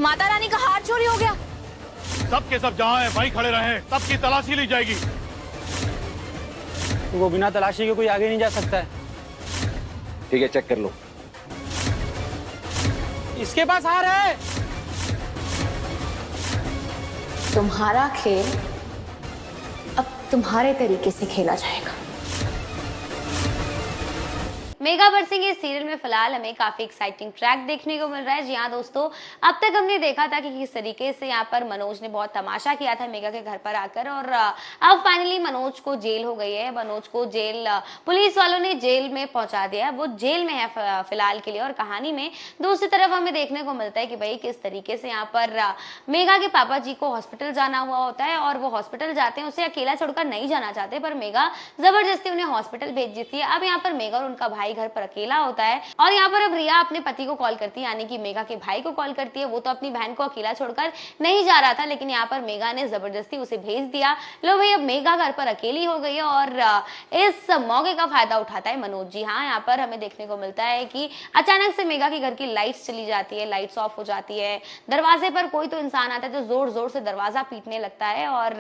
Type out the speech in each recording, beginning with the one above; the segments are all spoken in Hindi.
माता रानी का हार चोरी हो गया। सब के सब जहाँ है वहीं खड़े रहे, सबकी तलाशी ली जाएगी। तो वो बिना तलाशी के कोई आगे नहीं जा सकता है। ठीक है, चेक कर लो। इसके पास हार है। तुम्हारा खेल अब तुम्हारे तरीके से खेला जाएगा। मेगा बरसिंग इस सीरियल में फिलहाल हमें काफी एक्साइटिंग ट्रैक देखने को मिल रहा है। जी हाँ दोस्तों, अब तक हमने देखा था कि किस तरीके से यहाँ पर मनोज ने बहुत तमाशा किया था मेगा के घर पर आकर, और अब फाइनली मनोज को जेल हो गई है। मनोज को जेल पुलिस वालों ने जेल में पहुंचा दिया है, वो जेल में है फिलहाल के लिए। और कहानी में दूसरी तरफ हमें देखने को मिलता है कि भाई किस तरीके से यहाँ पर मेगा के पापा जी को हॉस्पिटल जाना हुआ होता है, और वो हॉस्पिटल जाते हैं, उसे अकेला छोड़कर नहीं जाना चाहते, पर मेगा जबरदस्ती उन्हें हॉस्पिटल भेज देती है। अब यहाँ पर मेगा और उनका भाई घर पर अकेला होता है, और यहाँ पर अब रिया अपने पति को कॉल करती है, यानी कि मेगा के भाई को कॉल करती है। वो तो अपनी बहन को अकेला छोड़कर नहीं जा रहा था, लेकिन यहाँ पर मेगा ने जबरदस्ती उसे भेज दिया। लो भाई, अब मेगा घर पर अकेली हो गई है, और इस मौके का फायदा उठाता है मनोज। जी हाँ, यहाँ पर हमें देखने को मिलता है कि अचानक से मेगा के घर की लाइट्स चली जाती है, लाइट्स ऑफ हो जाती है। दरवाजे पर कोई तो इंसान आता है जो जोर जोर से दरवाजा पीटने लगता है, और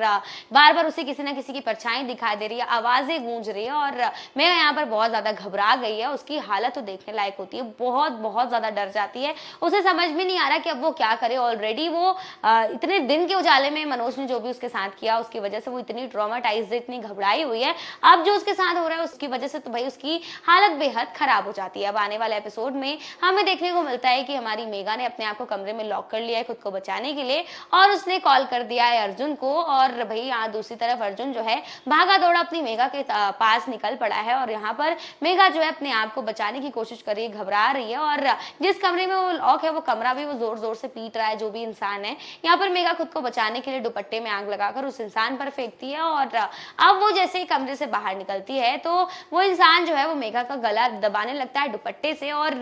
बार बार उसे किसी ना किसी की परछाई दिखाई दे रही है, आवाजें गूंज रही है, और मेगा यहाँ पर बहुत ज्यादा घबरा गई है। उसकी हालत तो देखने लायक होती है, बहुत बहुत ज्यादा डर जाती है। उसे समझ में नहीं आ रहा कि अब वो क्या करे। ऑलरेडी वो इतने दिन के उजाले में मनोज ने जो भी उसके साथ किया, उसकी वजह से वो इतनी ट्रॉमेटाइज्ड, इतनी घबराई हुई है। अब जो उसके साथ हो रहा है उसकी वजह से तो भाई उसकी हालत बेहद खराब हो जाती है। अब आने वाले एपिसोड में हमें देखने को मिलता है कि हमारी मेगा ने अपने आप को कमरे में लॉक कर लिया है खुद को बचाने के लिए, और उसने कॉल कर दिया है अर्जुन को। और भाई यहाँ दूसरी तरफ अर्जुन जो है भागा दौड़ा अपनी मेगा के पास निकल पड़ा है, और यहाँ पर मेगा जो है अपने आप को बचाने की कोशिश कर रही है, घबरा रही है, और जिस कमरे में वो लॉक है वो कमरा भी वो जोर जोर से पीट रहा है जो भी इंसान है। यहाँ पर मेगा खुद को बचाने के लिए दुपट्टे में आग लगाकर उस इंसान पर फेंकती है, और अब वो जैसे ही कमरे से बाहर निकलती है तो वो इंसान जो है वो मेगा का गला दबाने लगता है दुपट्टे से, और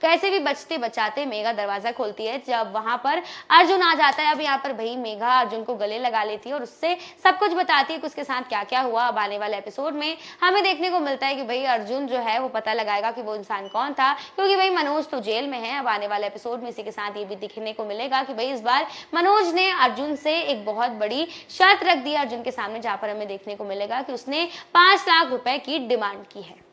कैसे भी बचते बचाते मेगा दरवाजा खोलती है, जब वहां पर अर्जुन आ जाता है। अब यहाँ पर भाई मेगा अर्जुन को गले लगा लेती है और उससे सब कुछ बताती है कि उसके साथ क्या क्या हुआ। अब आने वाले एपिसोड में हमें देखने को मिलता है कि भाई अर्जुन जो है वो पता लगाएगा कि वो इंसान कौन था, क्योंकि भाई मनोज तो जेल में है। अब आने वाले एपिसोड में इसी के साथ ये भी दिखने को मिलेगा कि भाई इस बार मनोज ने अर्जुन से एक बहुत बड़ी शर्त रख दी है अर्जुन के सामने, जहां पर हमें देखने को मिलेगा कि उसने 5 लाख रुपए की डिमांड की है।